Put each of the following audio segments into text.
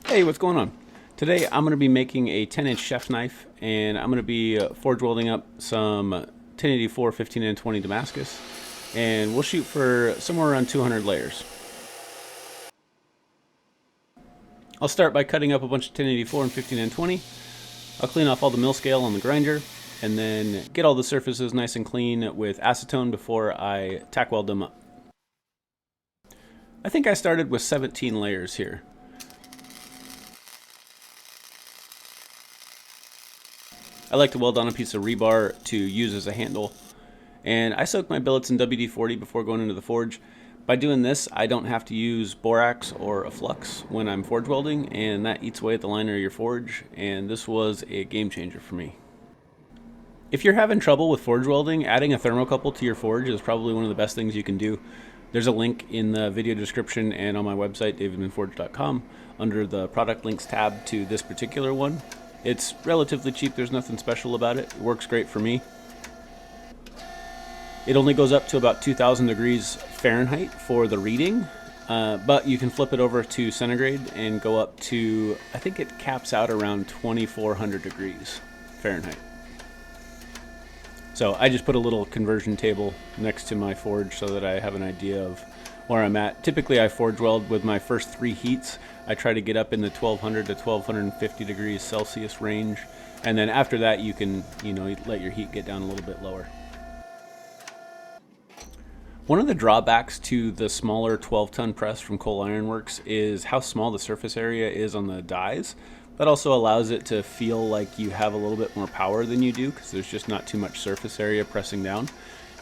Hey, what's going on? Today I'm going to be making a 10-inch chef knife, and I'm going to be forge welding up some 1084 15 and 20 Damascus, and we'll shoot for somewhere around 200 layers. I'll start by cutting up a bunch of 1084 and 15 and 20. I'll clean off all the mill scale on the grinder, and then get all the surfaces nice and clean with acetone before I tack weld them up. I think I started with 17 layers here. I like to weld on a piece of rebar to use as a handle. And I soak my billets in WD-40 before going into the forge. By doing this, I don't have to use borax or a flux when I'm forge welding, and that eats away at the liner of your forge, and this was a game changer for me. If you're having trouble with forge welding, adding a thermocouple to your forge is probably one of the best things you can do. There's a link in the video description and on my website, davidmanforge.com, under the product links tab to this particular one. It's relatively cheap, there's nothing special about it. It works great for me. It only goes up to about 2000 degrees Fahrenheit for the reading, but you can flip it over to centigrade and go up to, I think it caps out around 2400 degrees Fahrenheit. So I just put a little conversion table next to my forge so that I have an idea of where I'm at. Typically I forge weld with my first 3 heats. I try to get up in the 1200 to 1250 degrees Celsius range, and then after that you can, let your heat get down a little bit lower. One of the drawbacks to the smaller 12-ton press from Coal Iron Works is how small the surface area is on the dies. That also allows it to feel like you have a little bit more power than you do because there's just not too much surface area pressing down.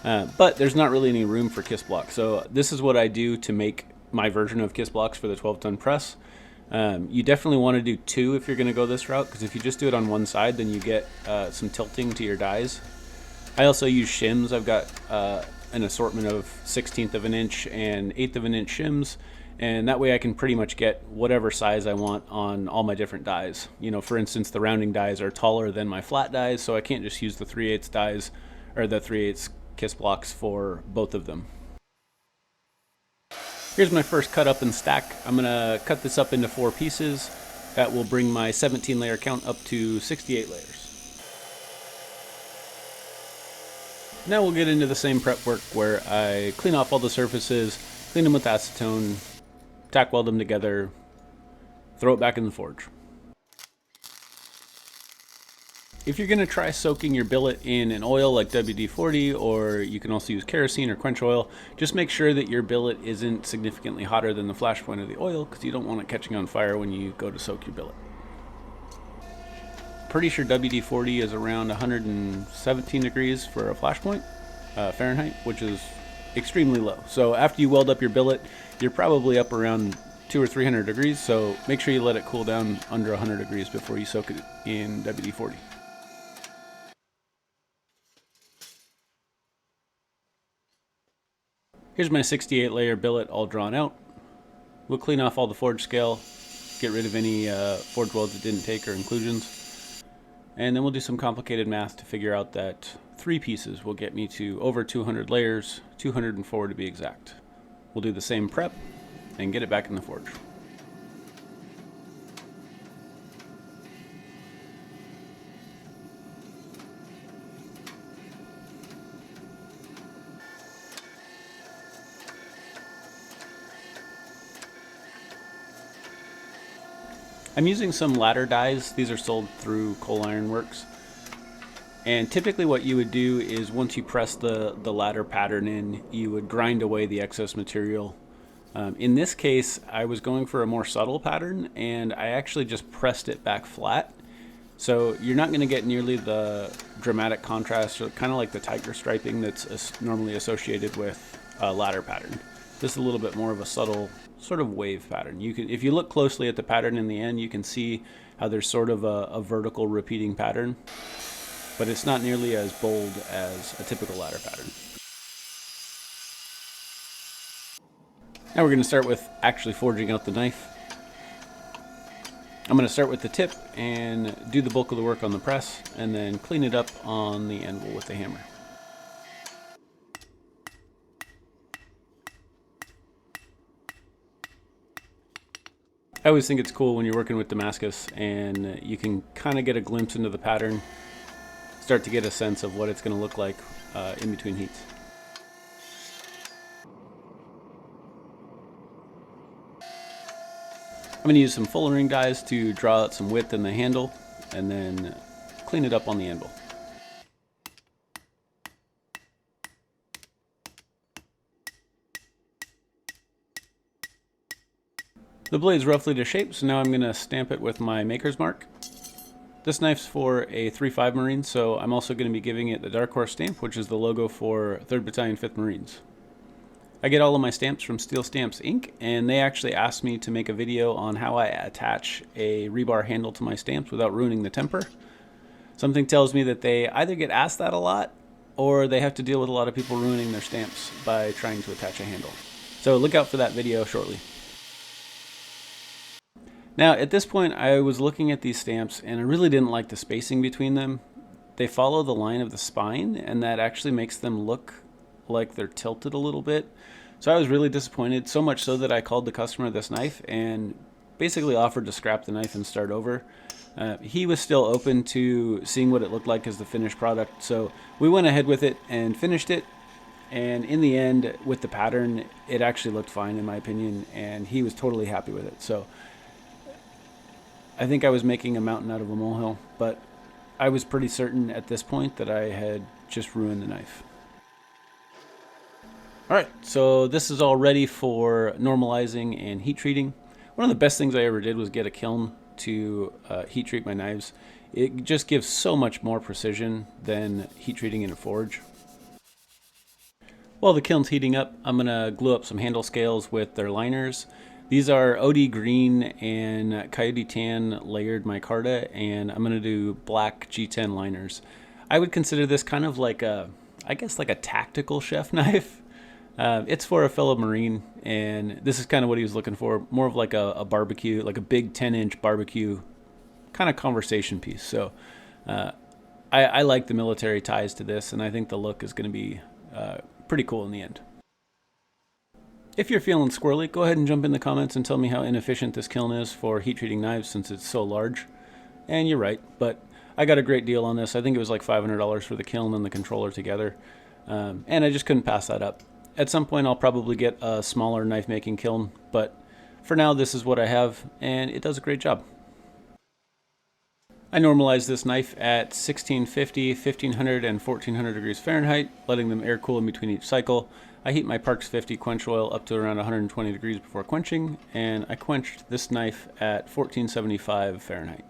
But there's not really any room for kiss blocks. So this is what I do to make my version of kiss blocks for the 12-ton press. You definitely want to do 2 if you're going to go this route, because if you just do it on one side, then you get some tilting to your dies. I also use shims. I've got an assortment of 1/16 of an inch and 1/8 of an inch shims, and that way I can pretty much get whatever size I want on all my different dies. For instance, the rounding dies are taller than my flat dies, so I can't just use the 3/8 dies or the 3/8 kiss blocks for both of them. Here's my first cut up and stack. I'm gonna cut this up into 4 pieces. That will bring my 17 layer count up to 68 layers. Now we'll get into the same prep work where I clean off all the surfaces, clean them with acetone, tack weld them together, throw it back in the forge. If you're gonna try soaking your billet in an oil like WD-40, or you can also use kerosene or quench oil, just make sure that your billet isn't significantly hotter than the flash point of the oil, because you don't want it catching on fire when you go to soak your billet. Pretty sure WD-40 is around 117 degrees for a flash point, Fahrenheit, which is extremely low. So after you weld up your billet, you're probably up around 200 or 300 degrees, so make sure you let it cool down under 100 degrees before you soak it in WD-40. Here's my 68 layer billet all drawn out. We'll clean off all the forge scale, get rid of any forge welds that didn't take or inclusions, and then we'll do some complicated math to figure out that 3 pieces will get me to over 200 layers, 204 to be exact. We'll do the same prep and get it back in the forge. I'm using some ladder dies. These are sold through Coal Iron Works. And typically what you would do is once you press the ladder pattern in, you would grind away the excess material. In this case, I was going for a more subtle pattern, and I actually just pressed it back flat. So you're not going to get nearly the dramatic contrast, or kind of like the tiger striping that's normally associated with a ladder pattern. This is a little bit more of a subtle sort of wave pattern. If you look closely at the pattern in the end, you can see how there's sort of a vertical repeating pattern, but it's not nearly as bold as a typical ladder pattern. Now we're going to start with actually forging out the knife. I'm going to start with the tip and do the bulk of the work on the press, and then clean it up on the anvil with the hammer. I always think it's cool when you're working with Damascus and you can kind of get a glimpse into the pattern, start to get a sense of what it's going to look like in between heats. I'm going to use some fullering dies to draw out some width in the handle and then clean it up on the anvil. The blade's roughly to shape, so now I'm going to stamp it with my maker's mark. This knife's for a 3.5 Marine, so I'm also going to be giving it the Dark Horse stamp, which is the logo for 3rd Battalion, 5th Marines. I get all of my stamps from Steel Stamps Inc., and they actually asked me to make a video on how I attach a rebar handle to my stamps without ruining the temper. Something tells me that they either get asked that a lot, or they have to deal with a lot of people ruining their stamps by trying to attach a handle. So look out for that video shortly. Now, at this point, I was looking at these stamps, and I really didn't like the spacing between them. They follow the line of the spine, and that actually makes them look like they're tilted a little bit. So I was really disappointed, so much so that I called the customer this knife and basically offered to scrap the knife and start over. He was still open to seeing what it looked like as the finished product, so we went ahead with it and finished it. And in the end, with the pattern, it actually looked fine in my opinion, and he was totally happy with it. So I think I was making a mountain out of a molehill, but I was pretty certain at this point that I had just ruined the knife. Alright, so this is all ready for normalizing and heat treating. One of the best things I ever did was get a kiln to heat treat my knives. It just gives so much more precision than heat treating in a forge. While the kiln's heating up, I'm going to glue up some handle scales with their liners. These are Odie green and coyote tan layered micarta, and I'm going to do black G10 liners. I would consider this kind of like a, I guess like a tactical chef knife. It's for a fellow Marine, and this is kind of what he was looking for, more of like a barbecue, like a big 10-inch barbecue kind of conversation piece. So I like the military ties to this, and I think the look is going to be pretty cool in the end. If you're feeling squirrely, go ahead and jump in the comments and tell me how inefficient this kiln is for heat treating knives since it's so large. And you're right, but I got a great deal on this. I think it was like $500 for the kiln and the controller together, and I just couldn't pass that up. At some point I'll probably get a smaller knife making kiln, but for now this is what I have, and it does a great job. I normalized this knife at 1650, 1500, and 1400 degrees Fahrenheit, letting them air cool in between each cycle. I heat my Parks 50 quench oil up to around 120 degrees before quenching, and I quenched this knife at 1475 Fahrenheit.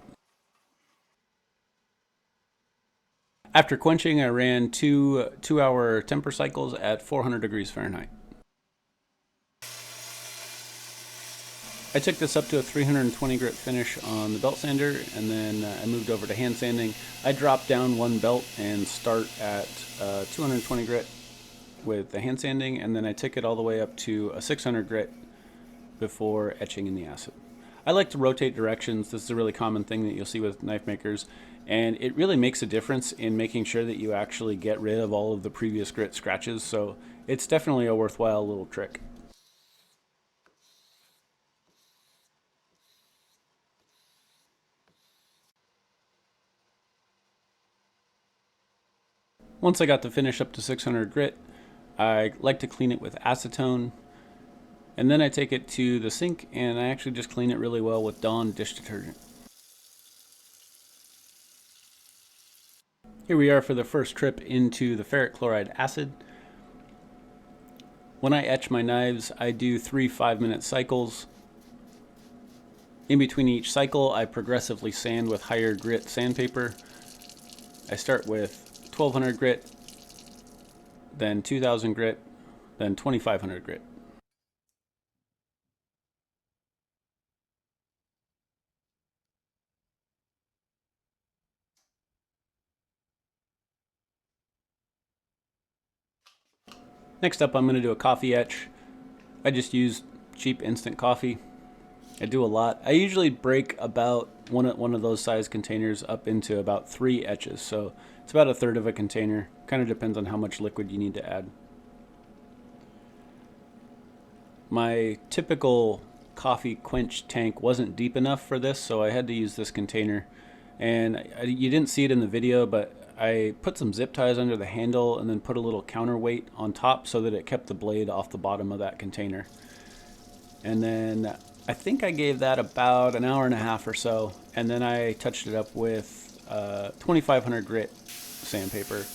After quenching, I ran two 2-hour temper cycles at 400 degrees Fahrenheit. I took this up to a 320 grit finish on the belt sander, and then I moved over to hand sanding. I dropped down one belt and start at 220 grit with the hand sanding, and then I took it all the way up to a 600 grit before etching in the acid. I like to rotate directions. This is a really common thing that you'll see with knife makers, and it really makes a difference in making sure that you actually get rid of all of the previous grit scratches, so it's definitely a worthwhile little trick. Once I got the finish up to 600 grit, I like to clean it with acetone, and then I take it to the sink and I actually just clean it really well with Dawn dish detergent. Here we are for the first trip into the ferric chloride acid. When I etch my knives, I do 3 5-minute cycles. In between each cycle, I progressively sand with higher grit sandpaper. I start with 1200 grit, then 2000 grit, then 2500 grit. Next up, I'm going to do a coffee etch. I just use cheap instant coffee. I do a lot. I usually break about one of those size containers up into about 3 etches, so it's about 1/3 of a container. Kind of depends on how much liquid you need to add. My typical coffee quench tank wasn't deep enough for this, so I had to use this container. And you didn't see it in the video, but I put some zip ties under the handle and then put a little counterweight on top so that it kept the blade off the bottom of that container. And then I think I gave that about an hour and a half or so, and then I touched it up with 2500 grit sandpaper,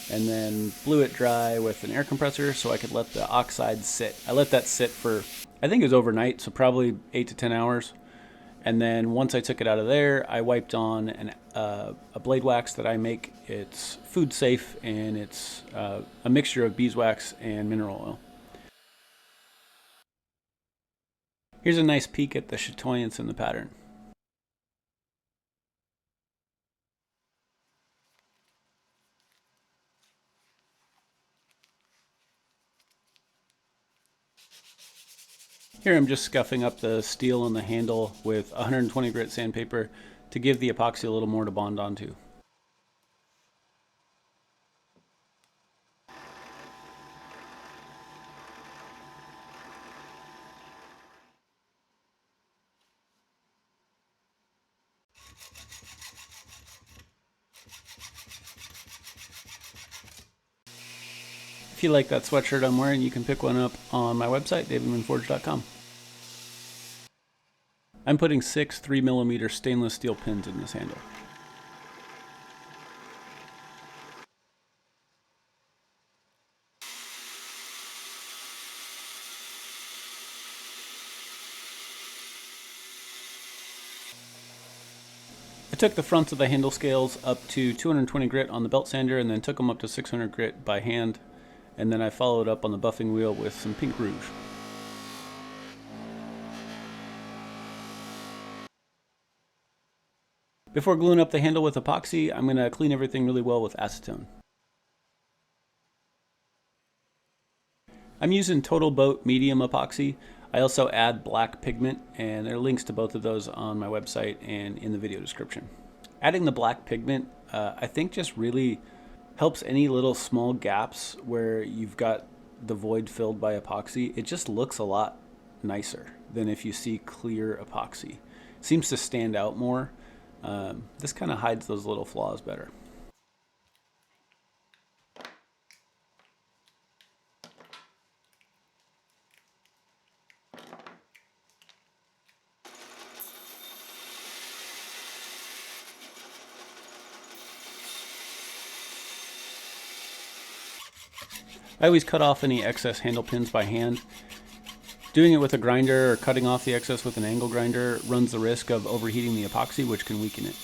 and then blew it dry with an air compressor so I could let the oxides sit. I let that sit for, I think it was overnight, so probably 8 to 10 hours. And then once I took it out of there, I wiped on a blade wax that I make. It's food safe, and it's a mixture of beeswax and mineral oil. Here's a nice peek at the chatoyance in the pattern. Here I'm just scuffing up the steel on the handle with 120 grit sandpaper to give the epoxy a little more to bond onto. If you like that sweatshirt I'm wearing, you can pick one up on my website, davidmanforge.com. I'm putting 6 3mm stainless steel pins in this handle. I took the fronts of the handle scales up to 220 grit on the belt sander and then took them up to 600 grit by hand, and then I followed up on the buffing wheel with some pink rouge. Before gluing up the handle with epoxy, I'm going to clean everything really well with acetone. I'm using Total Boat medium epoxy. I also add black pigment, and there are links to both of those on my website and in the video description. Adding the black pigment, I think just really helps any little small gaps where you've got the void filled by epoxy. It just looks a lot nicer than if you see clear epoxy. It seems to stand out more. This kind of hides those little flaws better. I always cut off any excess handle pins by hand. Doing it with a grinder or cutting off the excess with an angle grinder runs the risk of overheating the epoxy, which can weaken it.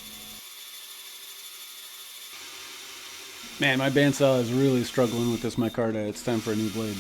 Man, my bandsaw is really struggling with this micarta. It's time for a new blade.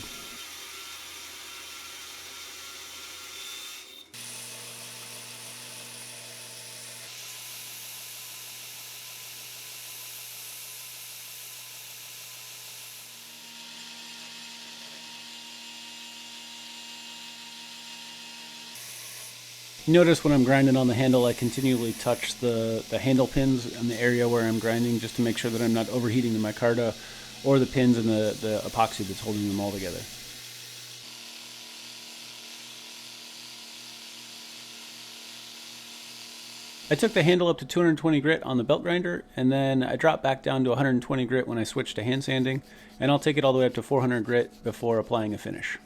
Notice when I'm grinding on the handle, I continually touch the handle pins in the area where I'm grinding just to make sure that I'm not overheating the micarta or the pins and the epoxy that's holding them all together. I took the handle up to 220 grit on the belt grinder, and then I dropped back down to 120 grit when I switched to hand sanding, and I'll take it all the way up to 400 grit before applying a finish.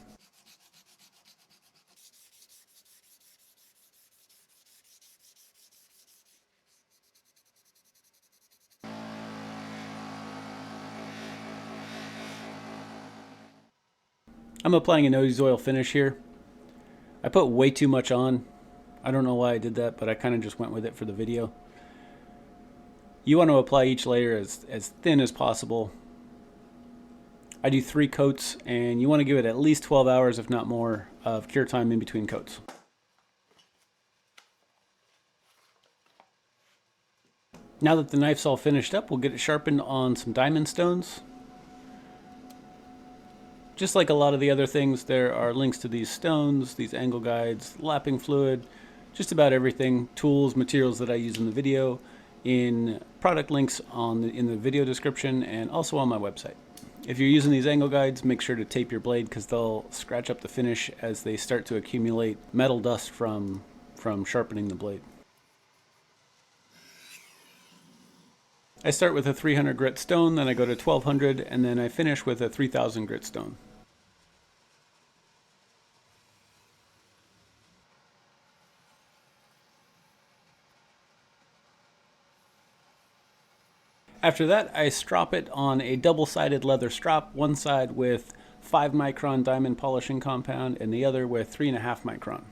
I'm applying an Odie's oil finish here. I put way too much on. I don't know why I did that, but I kind of just went with it for the video. You want to apply each layer as thin as possible. I do 3 coats, and you want to give it at least 12 hours, if not more, of cure time in between coats. Now that the knife's all finished up, we'll get it sharpened on some diamond stones. Just like a lot of the other things, there are links to these stones, these angle guides, lapping fluid, just about everything, tools, materials that I use in the video, in product links in the video description, and also on my website. If you're using these angle guides, make sure to tape your blade because they'll scratch up the finish as they start to accumulate metal dust from sharpening the blade. I start with a 300 grit stone, then I go to 1200, and then I finish with a 3000 grit stone. After that, I strop it on a double-sided leather strop, one side with 5 micron diamond polishing compound and the other with 3.5 micron.